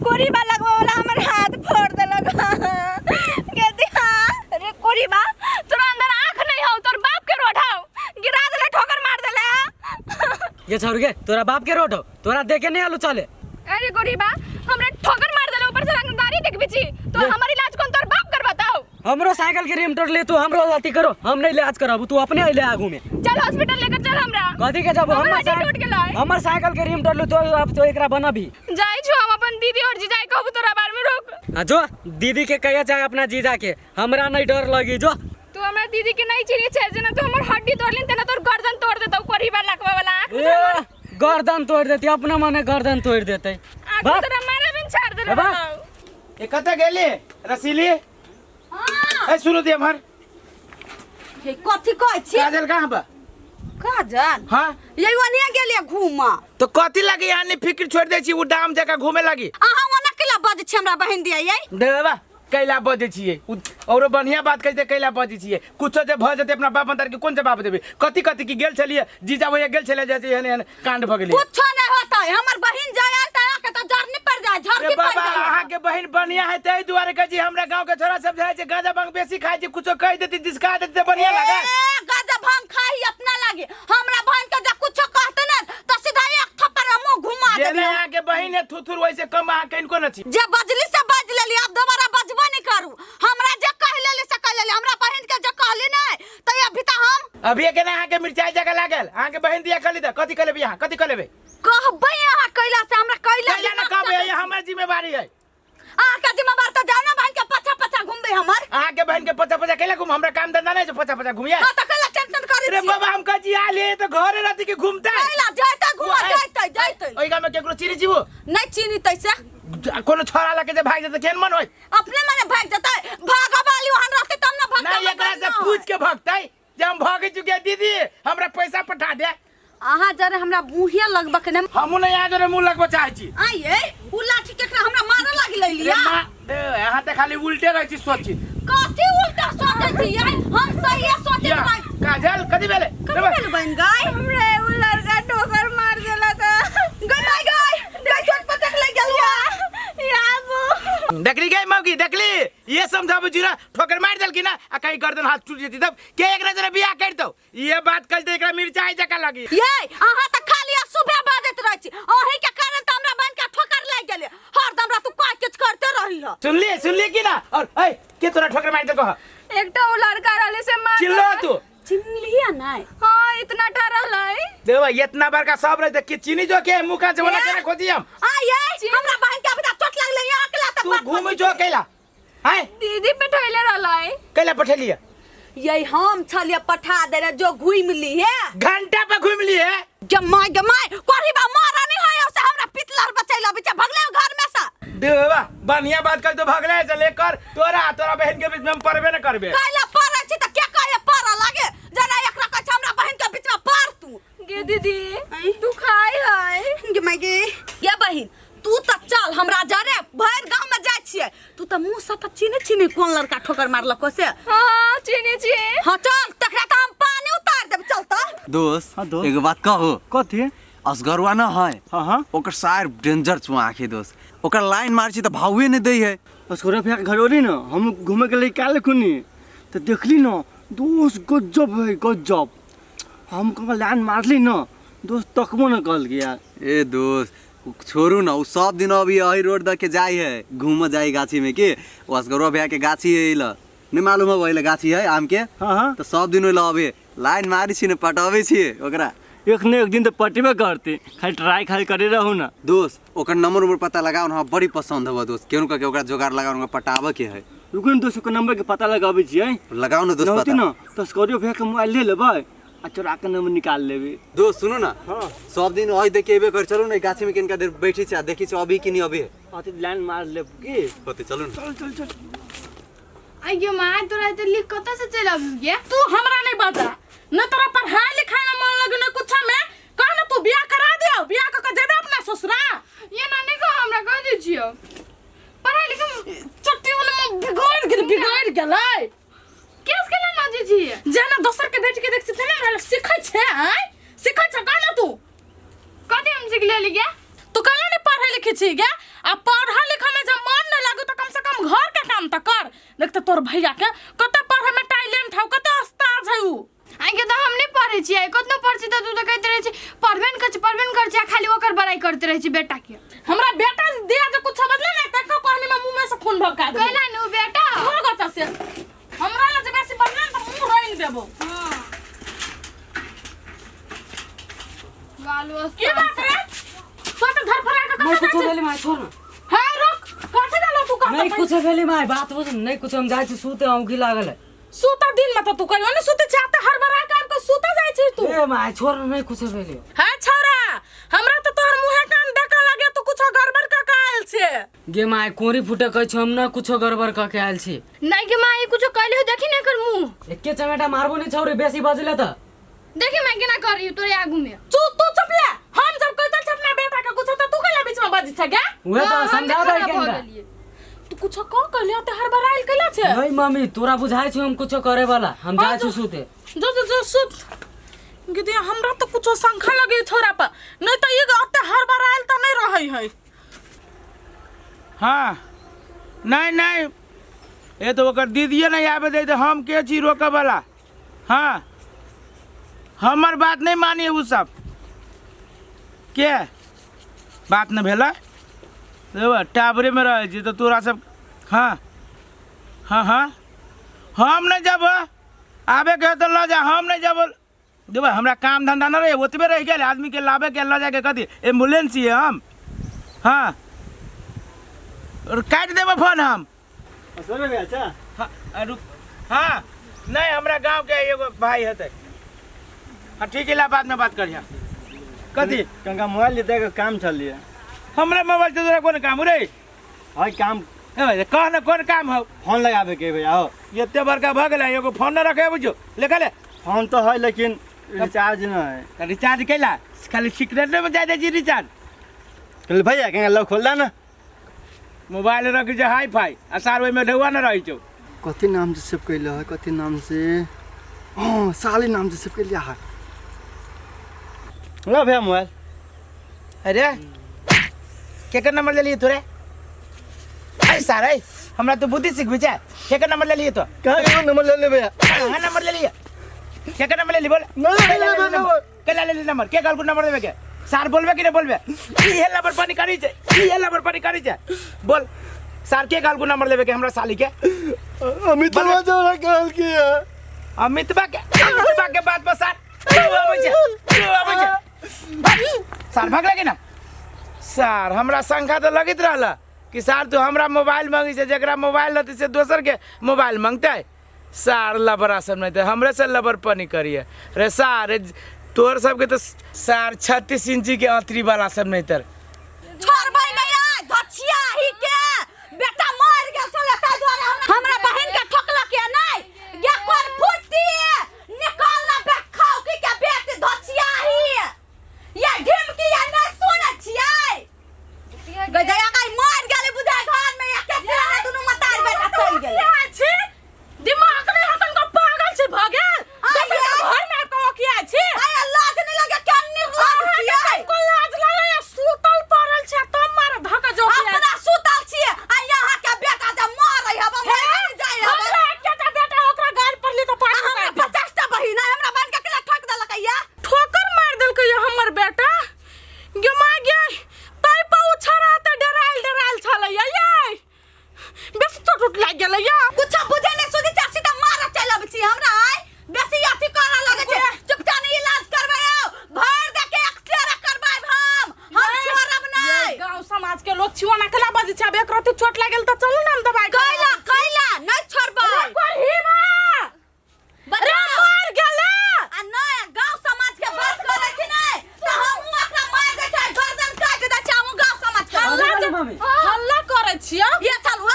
कोरीबा लगवा वाला हमर हाथ फोड़ देलक। कहती हां अरे कोरीबा तोरा अंदर आंख नहीं हो, तोर बाप के रोड हो, गिरा देले, ठोकर मार देले। ये छोड़ के तोरा बाप के रोड हो, तोरा देखे नहीं आलू चले। अरे कोरीबा हमरा ठोकर मार देले, ऊपर से रंगदारी देखबी छी तो हमारी इलाज कौन तोर बाप कर बताओ। हमरो साइकिल के रिम तोड़ ले, तू हमरो अथी करो, हम नहीं इलाज कराबू, तू अपने ले आगू में चल हॉस्पिटल लेकर चल हमरा। कथी के जाबो, हमर साइकिल के रिम तोड़ लू तो अब तो एकरा बना भी जाई छु हम अपन दीदी और जीजा कहबू तोरा बार में रोक। जो दीदी के कहिया चाहे अपना जीजा के, हमरा नहीं डर लगी। जो तू हमरा दीदी के नहीं चिनी छे, जना तू हमर हड्डी तोड़ लिन तना तोर गर्दन तोड़ देतौ। कोरीबा लगवा वाला ए गर्दन तोड़ देती, अपना माने गर्दन तोड़ देते। आखिर तोरा मारे बिन छाड़ देले। ए कते गेली रसीली? हां ए सुनो दे हमर हे कथि कहै छी? काजल कहां बा? काजल हां यही वनिया गेलिए घूमा। तो कथि लगी यानी फिक्र छोड़ दे छी, उ दाम जका घूमे लगी। अहाँ ओना केला बज छी हमरा बहन दिया ये? देबा कैला बजे छिए औरो बढ़िया बात कहते कैला बजे छिए। कुछो जे भ जते अपना बाप अंदर के कोन जवाब देबे? कथि कथि की गेल छलिए जीजा भैया गेल छले जे एहन कांड भ गेली। कुछो नहीं होता है, हमर बहन जाय त के त जरनी पड़ जाय, झरकी पड़ बाबा जाय। अहाँ के बहन बढ़िया है तै दुआरे कह जी हमरा गांव के छोरा सब जाय छै गांजा भांग बेसी खाय छै, कुछो कह देती जिसका देती त बढ़िया लागे। ए गाजा भांग खाई अपना लागे, हमरा बहन के जे कुछो कहते न त सीधा एक थप्पड़ मुंह घुमा देबे। जेने अहाँ के बहन है थुथुर वैसे कम अहाँ कनको न छी। जे बजली से बज लेली, अब दोबारा बजबो नहीं करू। हमरा जे कह लेली से कह लेली, हमरा बहन के जे कहली नहीं त अभी त हम अभी के ना अहाँ के मिर्चाई जगह लागल, अहाँ के बहन दिया खली त कथि कलेबे? अहाँ कथि कलेबे? कहबै अहाँ कैला से हमरा कैला कैला न कहबे, ये हमर जिम्मेवारी है। अहाँ के जिम्मेवार त जाओ ना, बहन के पछा पछा घूमबे हमर। अहाँ के बहन के पचा पचा कैला घूम, हमरा काम धंधा नहीं छै पचा पचा घूमिए। हां त कैला टेंशन करै छी? अरे बाबा हम कजी आले त घरे रहती के घूमते। कैला जाइते घुमा जाइते ओइ गाम में केकरो चिनी जीवो नहीं चिनी तैसे कोनो छोरा लके जे भाग जते केन मन होय? अपने मने भाग जतै, भागा वाली वहां रहते तब ना भागता। नहीं एकरा से पूछ के भगतै जे हम भागे चुके दीदी हमरा पैसा पठा दे। अहाँ जरे हमरा मुहिया लगबा के ने हमु नहीं आ जरे मुंह लगबा चाहै छी। आइए उ लाठी केकरा हमरा मारे लागी लैलिया। यहाँ त खाली उल्टे रहै छी सोची। कथि उल्टा सोचै छी यार? हम सही सोचै छी। काजल कथि भेले? कथि बन गई? हमरे उ लड़का ठोकर मार देला त गई चोट पटक ले गेलुआ याबू। देखली गई मौगी देखली, ये समझाबो जीरा ठोकर मार देल की ना आ कहीं गर्दन हाथ टूट जेती तब के एकरा जरे बियाह कर दो। ये बात कह दे एकरा मिर्चाई जका लगी। ये अहाँ त खाली सुबह बाजत रहै छी, ओही के कारण त हमरा बहन के ठोकर लाग गेले। हरदम रा तू का किछ करते रही ह। सुनली की ना? और ए के तोरा ठोकर मार दे कह? एकटा उ लड़का रहले से मार चिल्लो तू। चिन्हलिया नहीं? हां इतना डरलै। देवा इतना बड़का सब रह के चीनी जो के मुंह का जवना केना खोदी हम। आइए हमरा बहन के अभी चोट लागले यहाँ अकेला तक तू घूम जो कैला हैं? दीदी पे ठैले रहलै। कैला पठेलिए? यही हम छलिए पठा दे रे जो घुम ली है। घंटा पे घूम लिए गमाय कोरीबा मारा नहीं होय से हमरा पितलर बचैला बिचा भगले घर में से। देवा बढ़िया बात कर तो भगले चले कर, तोरा बहन के बीच में हम परबे न करबे। कैला पारा छी त क्या कहे पारा लागे? जना एकरा कछ हमरा बहन के बीच में पार तू। गे दीदी तू खाई है गमाय गे ये बहन तू त चल हमरा जरे भर गांव में जाय छिए। तू त मुंह से त चिनी कोन लड़का ठोकर मारलको से। हां चिनी छी। हां चल तकरा त हम पानी उतार देब चल त। दोस्त हाँ दोस्त। एगो बात कहू। कथी? असगरवा न है हां ओकर सार डेंजर छु आखे दोस्त, ओकर लाइन मार छी त भावे न दे है। अस्कोरा फेक घरोली न हम घूमे के लिए काले खुनी तो देखली न दोस्त गजब है गजब। हम कहा लाइन मारली न दोस्त तकबो न कल गया। ए दोस्त छोड़ू न, उ सब दिन अभी यही रोड द के जाई है घूम जाई गाछी में के असगरवा भैया के गाछी है ल नहीं मालूम है वही गाछी है आम के। हाँ तो सब दिन अबे लाइन मारी छी न पटावे छी ओकरा। एक न एक दिन तो पटेबे करते, खाली ट्राई खाली करे रहू ना। दोस्त ओकर नंबर पता लगाओ न, बड़ी पसंद है दोस्त केनु का के ओकरा जोगाड़ लगाओ पटावे के है। रुकन दोस्त के नंबर के पता लगावे छियै। लगाओ न दोस्त पता न तो स्कॉर्पियो भैया के मोबाइल ले लेबै आ चोरा के नंबर निकाल लेबे। दोस्त सुनो ना हाँ सब दिन वही देखे एबे कर चलो ना गाछी में किनका देर बैठी छ देखी छ अभी कि नहीं अभी अति लाइन मार ले के होते चलो ना। चल चल चल आइयो मां तोरा त लिख कत से चल अब गया। तू हमरा नहीं बता न तोरा पढ़ाई लिखाई में मन लगे न कुछ में कह न तू बियाह करा दियो, बियाह क के जेबे अपना ससुरा। ये नानी को हमरा कह दै छियो पढ़ाई लिखाई चट्टी वाला बिगड़ गेलै। केस के ना जी छी जना दोसर के बेटी के देख से ना सीखै छै। आय सीख लेली गे? तू कहला नहीं पढ़े लिखी छी गे? आ पढ़ा लिखा में जब मन न लागो तो कम से कम घर के काम तो कर। देख तोर भैया के कते पढ़े में टैलेंट है, कते उस्ताद है उ। आई के तो हम नहीं पढ़े छी, कतनो पढ़छी त तू तो कहते रहे छी पढ़बे न कर छी, खाली ओकर बड़ाई करते रहे छी बेटा के। हमरा बेटा दिया जे कुछ बदले ना तक कहनी में मुंह में से खून भभका दे। कहला नु बेटा हो गता से हमरा ला जे बेसी बदले त मुंह रोइन देबो। हां गालो की बात रे? तो घर फरा का नहीं कुछ भेली माय छोड़ ना। है रुक कथि डालो तू का? नहीं कुछ भेली माय बात बुझ नहीं कुछ हम जाय छी सूते औंगी लागल है। सूता दिन में तो तू कहियो ने सूते चाहते हर बरा काम को सूता जाय छी तू। ए माय छोड़ नहीं कुछ भेली। है छोरा हमरा तो तोहर मुंह कान देखा लागे तू कुछ गड़बड़ का कायल छे। गे माय कोरी फुटे कहै छ हम ना कुछ गड़बड़ का के आयल छी। नहीं के माई कुछ कहले हो देखी ना कर मुंह एके चमेटा मारबो नहीं छौरी बेसी बजले त। देखी मैं केना कर रही हूं तोरे आगू में। तू चुप ले। हम जब कहते छ अपना बेटा का कुछ तो तू कहला बीच में बाजी छ गे? उहे तो समझा दे केनका। तू कुछ को कहले त हर बरा आइल कहला छे? नहीं मम्मी तोरा बुझाय छ हम कुछ करे वाला हम जाय छी सूते। जो सुत गिदी हमरा तो कुछ संखा लगे छोरा पर नहीं तो ये अते हर बार आयल त नहीं रहई है। हाँ नहीं ये तो ओकर दीदिए नहीं आवे दे तो हम के छी रोके वाला। हाँ हमर बात नहीं मानी उ सब के बात न भेला देवा टावरे में रह जी तो तोरा सब। हाँ हम नहीं जब आवे के तो ल जा, हम नहीं जब देवा हमरा काम धंधा न रहे ओतबे रह गेल आदमी के लावे के ल जाके कथी एम्बुलेंस है हम। हाँ और काट देबो फोन हम। सुन बे अच्छा हाँ रुक। हाँ नहीं हमरा गांव के एगो भाई हते। हाँ ठीक है बाद में बात करिया। कथी कंका मोबाइल लेते के काम चलिए। हमरा मोबाइल से तोरा कोन काम रे? हाय काम ए भाई कह न कोन काम हो? फोन लगावे के भैया हो। एते बड़का भ गेला एगो फोन न रखे बुझो लेखा ले। फोन तो है लेकिन रिचार्ज न है। रिचार्ज कैला खाली सिक्रेट में जा दे जी रिचार्ज। चल भैया कंका लॉक खोल दा ना। मोबाइल रख जे हाई फाई असार ओइ में ढौआ न रही छौ। कथी नाम से सेव कैले है? कथी नाम से? हां साली नाम से सेव कैले है। ला भैया मोबाइल। अरे केकर नंबर ले लिए तोरे? ऐ सारे हमरा तो बुद्धि सिखबी छै। केकर नंबर ले लिए तो? कहां नंबर ले ले भैया? हां नंबर ले लिए। केकर नंबर ले ली बोल? केला ले ली नंबर? के कहलकू नंबर देबे के? सार बोलबे कि नहीं बोलबे? ये नंबर पानी करी छै, ये नंबर पानी करी छै। बोल सार के कहलकू नंबर लेबे के हमरा साली के? अमितवा जोरा कहल की है। अमितवा के बात पर सार आबै छै। सार भाग लगे ना सार हमरा शंका तो लगित रहला कि सार तू हमरा मोबाइल मांगी छै, जकरा मोबाइल रहते से दोसर के मोबाइल मांगते। सार लबरा सब नहीं थे हमरे से लबर पानी करिए रे सार। तोर सबके तो सार 36 इंची के आंतरी वाला सब नहीं तर। छोड़बै नहीं आ धछिया ही के बेटा मर गेल छले ताई द्वारे हमरा बहन के ठोकला के नहीं गे कोन फुटती निकाल ना बेखाओ की के बेटी धछिया ही ये ढिमकी या नहीं सुनै छियै गजया का मर गेल बुझाय घर में एक के दुनु मतार बेटा चल गेल छी। दिमाग में हतन को पागल छी भ गेल घर में को किया छी। आय लाज नहीं लगे केन निर्लज छियै? को लाज लगे सुतल पड़ल छै त मार धक जो अपना सुतल छी आ यहां के बेटा जे मारै हब मर जाय हब। हमरा एकटा बेटा ओकरा गाड़ पड़ली त पानी से 50 टा बहिन है हमरा बहन के केला ठोक देलक या ठोकर मार देलक या हमर बेटा गे माय गे ताई पाउ छरा त डराल छले या बेसी चोट लाग गेल या कुछ बुझे नहीं सुधी चासी त मार चलब छी हमरा आय बेसी अथी करा लगे छै। चुपचाप इलाज करबाओ घर देके एक्सरे करबाब हम छोड़ब नहीं। गांव समाज के लोग छिवा ना कला बाजी छै एक रति चोट लागल त चलू ना हम दवाई कैला नहीं छोड़बा कोहिबा रे मर गेले आ नहीं गांव समाज के बात करे छी नहीं त हम ओकरा मार दे छै गर्दन काट दे छै हम गांव समाज के हल्ला करे छियो ये चलू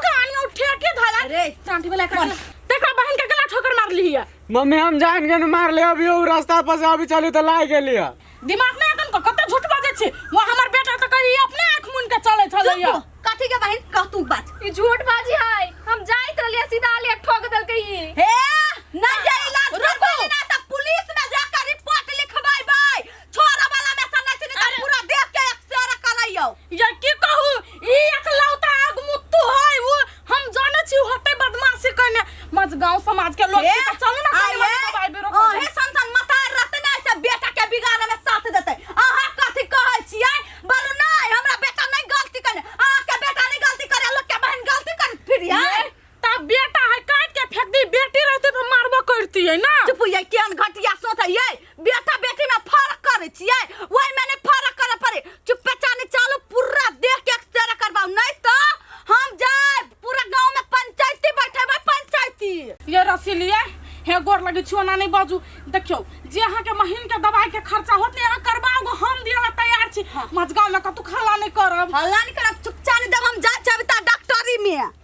कान उठे के धला रे टांटी वाला कर देखा बहन के गला ठोकर मार ली है। मम्मी हम जान के मार ले अभी उ रास्ता पर से अभी चली तो लाग गेली है। दिमाग में अखन को कते झूठ बाजे छी वो हमर बेटा त कही अपने आंख मुन के चले छलैया। कथी के बहन कह तू बात ई झूठ बाजी है। हम जाइत रहलिए सीधा ले ठोक देल के ई हे ना जे इलाज करबै ना त पुलिस में जाकर रिपोर्ट लिखवाइबै। छोरा वाला में सन्ना छी त पूरा देख लगे छुना नहीं बाजू देखियो जे अहाँ के महीन के दवाई के खर्चा होत नहीं अहाँ करबाओ हम दिया तैयार छी मजगांव में कतु खला नहीं करब हल्ला नहीं करब चुपचाप नहीं देब हम जा चाहता डॉक्टरी में